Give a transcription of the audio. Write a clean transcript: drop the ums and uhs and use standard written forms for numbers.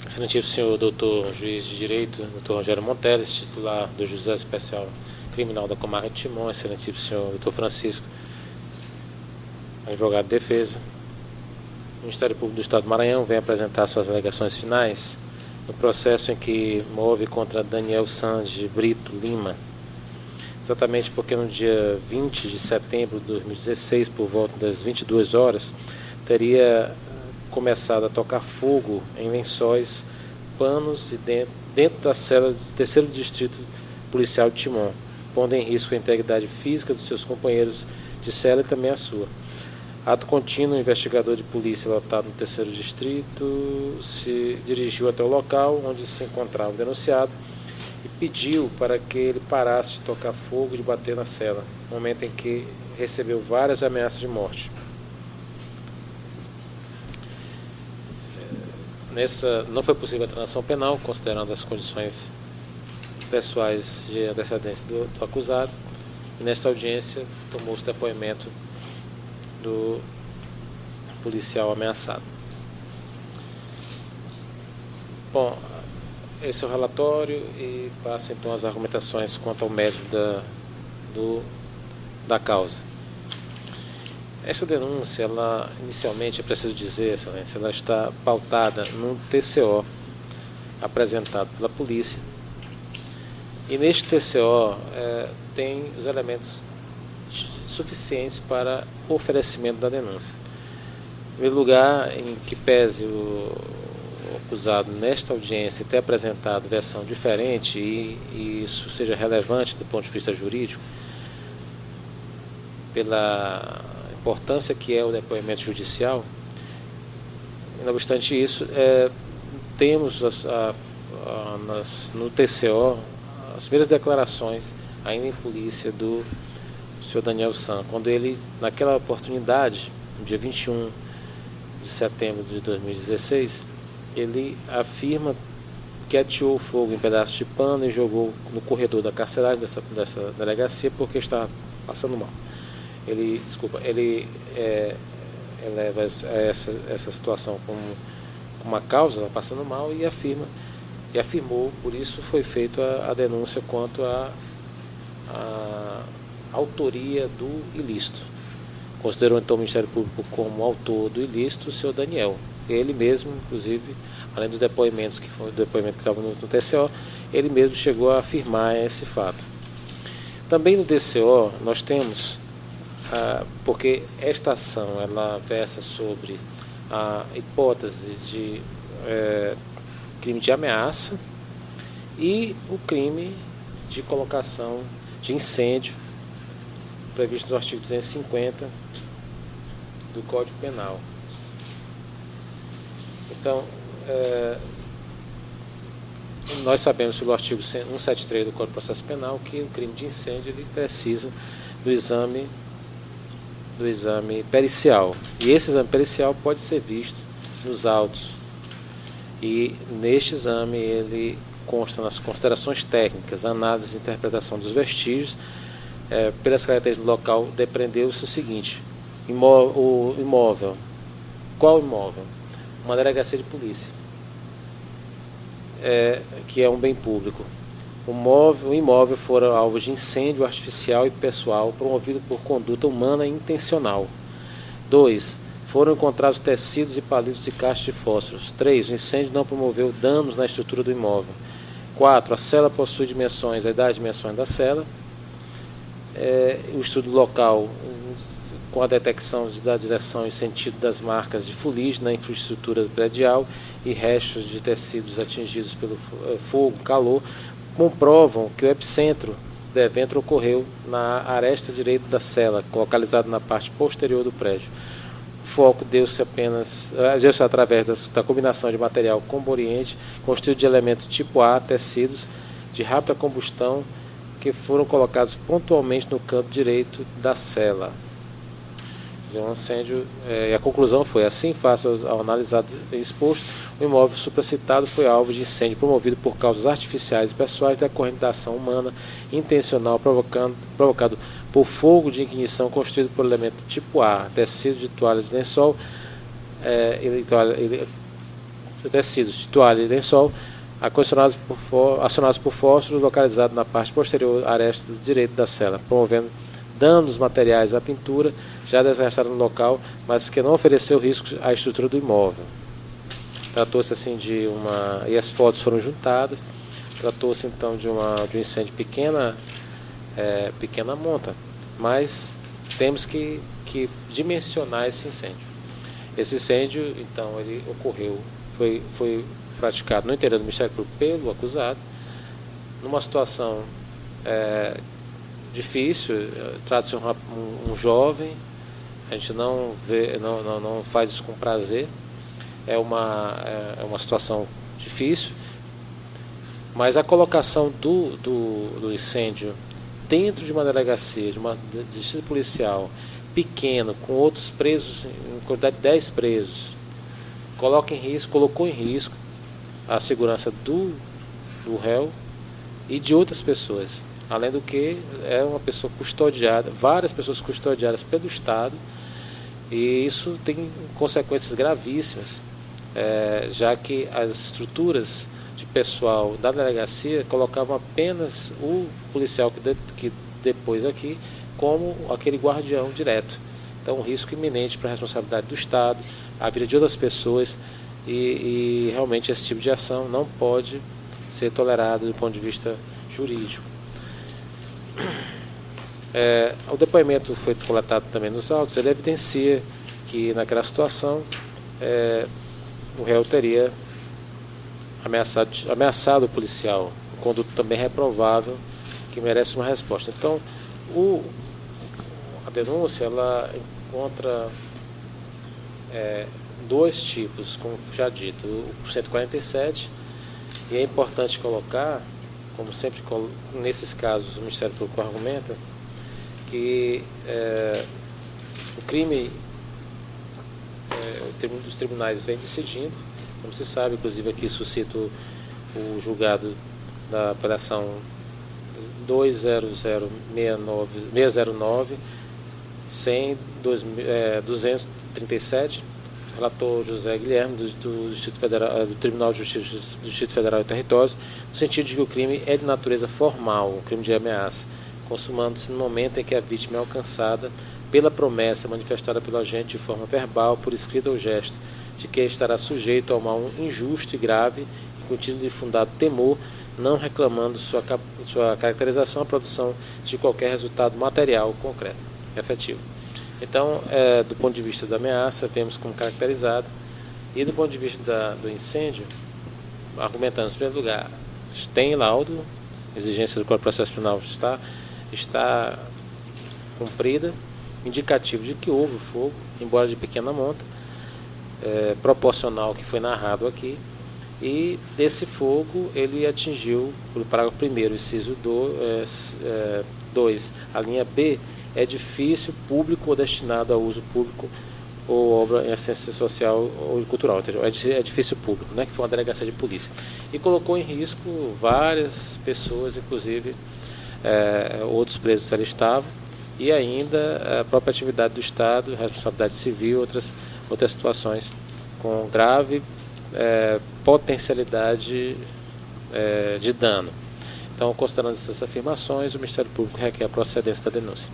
Excelentíssimo senhor doutor juiz de direito, doutor Rogério Monteles, titular do Juizado Especial Criminal da Comarca de Timon, excelentíssimo senhor doutor Francisco, advogado de defesa. O Ministério Público do Estado do Maranhão vem apresentar suas alegações finais no processo em que move contra Daniel Sanz de Brito Lima, exatamente porque no dia 20 de setembro de 2016, por volta das 22 horas, teria começado a tocar fogo em lençóis, panos e dentro da cela do 3º Distrito Policial de Timon, pondo em risco a integridade física dos seus companheiros de cela e também a sua. Ato contínuo, o investigador de polícia lotado no 3º Distrito se dirigiu até o local onde se encontrava o denunciado e pediu para que ele parasse de tocar fogo e de bater na cela, momento em que recebeu várias ameaças de morte. Não foi possível a transação penal, considerando as condições pessoais de antecedentes do acusado, e nesta audiência tomou-se o depoimento do policial ameaçado. Bom, esse é o relatório e passa então as argumentações quanto ao mérito da causa. Essa denúncia, ela inicialmente, é preciso dizer, excelência, ela está pautada num TCO apresentado pela polícia, e neste TCO tem os elementos suficientes para o oferecimento da denúncia. Em primeiro lugar, em que pese o acusado nesta audiência ter apresentado versão diferente e isso seja relevante do ponto de vista jurídico, pela importância que é o depoimento judicial, não obstante isso, temos no TCO as primeiras declarações, ainda em polícia, do senhor Daniel Sanz, quando ele, naquela oportunidade, no dia 21 de setembro de 2016, ele afirma que ateou o fogo em pedaços de pano e jogou no corredor da carceragem dessa delegacia porque estava passando mal. Ele eleva essa situação como uma causa, passando mal, e afirmou, por isso foi feita a denúncia quanto à autoria do ilícito. Considerou então o Ministério Público como autor do ilícito o senhor Daniel. Ele mesmo, inclusive, além dos depoimentos que foi o depoimento que estava no TCO, ele mesmo chegou a afirmar esse fato. Também no TCO nós temos, porque esta ação ela versa sobre a hipótese de crime de ameaça e o crime de colocação de incêndio previsto no artigo 250 do Código Penal. Então, nós sabemos pelo artigo 173 do Código de Processo Penal que o crime de incêndio ele precisa do exame pericial. E esse exame pericial pode ser visto nos autos. E neste exame ele consta nas considerações técnicas, análise e interpretação dos vestígios. Pelas características do local, depreendeu-se o seguinte: o imóvel. Qual imóvel? Uma delegacia de polícia, que é um bem público. O imóvel fora alvo de incêndio artificial e pessoal promovido por conduta humana intencional. 2. Foram encontrados tecidos e palitos de caixas de fósforos. 3. O incêndio não promoveu danos na estrutura do imóvel. 4. A cela possui dimensões, a idade de dimensões da cela. O estudo local com a detecção da direção e sentido das marcas de fuligem na infraestrutura predial e restos de tecidos atingidos pelo fogo, calor, comprovam que o epicentro do evento ocorreu na aresta direita da cela, localizado na parte posterior do prédio. O foco deu-se através da combinação de material comboriente, constituído de elementos tipo A, tecidos de rápida combustão, que foram colocados pontualmente no canto direito da cela. Um incêndio, e a conclusão foi assim: face ao analisado e exposto, o imóvel supracitado foi alvo de incêndio promovido por causas artificiais e pessoais decorrente da ação humana intencional provocado por fogo de ignição constituído por elemento tipo A, tecido de toalha de lençol, tecidos de toalha e lençol acionados por fósforos localizados na parte posterior aresta direita da cela, promovendo danos materiais à pintura já desgastada no local, mas que não ofereceu risco à estrutura do imóvel. Tratou-se assim de uma... e as fotos foram juntadas. Tratou-se então de um incêndio pequena monta, mas temos que dimensionar esse incêndio. Esse incêndio, então, ele ocorreu, foi praticado no interior do Ministério Público pelo acusado, numa situação difícil. Trata-se de um jovem, a gente não faz isso com prazer, é uma situação difícil, mas a colocação do incêndio dentro de uma delegacia, de distrito policial pequeno, com outros presos, em quantidade de 10 presos, colocou em risco a segurança do réu e de outras pessoas. Além do que, é uma pessoa custodiada, várias pessoas custodiadas pelo Estado, e isso tem consequências gravíssimas, já que as estruturas de pessoal da delegacia colocavam apenas o policial que depôs aqui como aquele guardião direto. Então, um risco iminente para a responsabilidade do Estado, a vida de outras pessoas, e realmente esse tipo de ação não pode ser tolerado do ponto de vista jurídico. O depoimento foi coletado também nos autos. Ele evidencia que naquela situação o réu teria ameaçado o policial, um conduto também reprovável que merece uma resposta. Então, a denúncia ela encontra dois tipos, como já dito, o 147, e é importante colocar, como sempre nesses casos o Ministério Público argumenta, que o crime, os tribunais vêm decidindo, como se sabe, inclusive aqui suscito o julgado da apelação 20069 237, relator José Guilherme, do Distrito Federal, do Tribunal de Justiça do Distrito Federal e Territórios, no sentido de que o crime é de natureza formal, um crime de ameaça, consumando-se no momento em que a vítima é alcançada pela promessa manifestada pelo agente de forma verbal, por escrito ou gesto, de que estará sujeito ao mal injusto e grave e contínuo de fundado temor, não reclamando sua caracterização à produção de qualquer resultado material concreto, efetivo. Então, do ponto de vista da ameaça, vemos como caracterizado, e do ponto de vista do incêndio, argumentando, em primeiro lugar, tem laudo, exigência do Código de Processo Penal está cumprida, indicativo de que houve fogo, embora de pequena monta, proporcional ao que foi narrado aqui, e desse fogo ele atingiu, pelo parágrafo 1º, inciso 2, a linha B, edifício público ou destinado a uso público ou obra em assistência social ou cultural, edifício público, né, que foi uma delegacia de polícia, e colocou em risco várias pessoas, inclusive outros presos ali estavam, e ainda a própria atividade do Estado, responsabilidade civil, outras situações com grave potencialidade de dano. Então, considerando essas afirmações, o Ministério Público requer a procedência da denúncia.